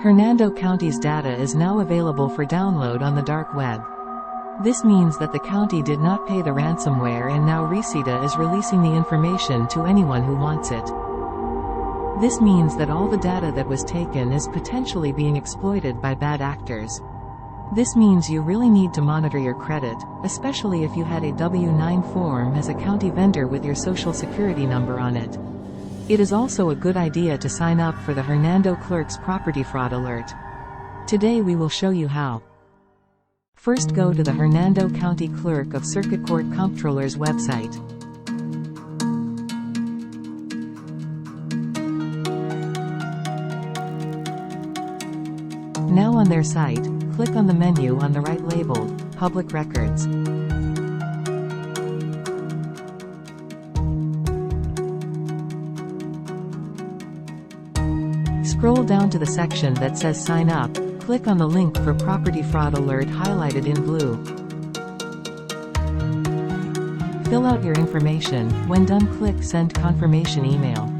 Hernando County's data is now available for download on the dark web. This means that the county did not pay the ransomware, and now Realty is releasing the information to anyone who wants it. This means that all the data that was taken is potentially being exploited by bad actors. This means you really need to monitor your credit, especially if you had a W-9 form as a county vendor with your social security number on it. It is also a good idea to sign up for the Hernando Clerk's Property Fraud Alert. Today we will show you how. First, go to the Hernando County Clerk of Circuit Court Comptroller's website. Now on their site, click on the menu on the right labeled Public Records. Scroll down to the section that says Sign Up, click on the link for Property Fraud Alert highlighted in blue. Fill out your information. When done, click Send Confirmation Email.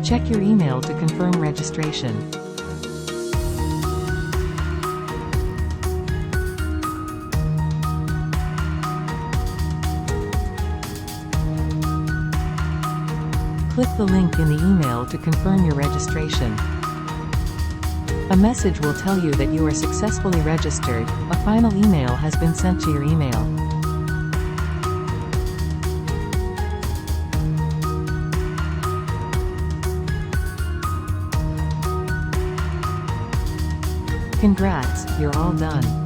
Check your email to confirm registration. Click the link in the email to confirm your registration. A message will tell you that you are successfully registered. A final email has been sent to your email. Congrats, you're all done.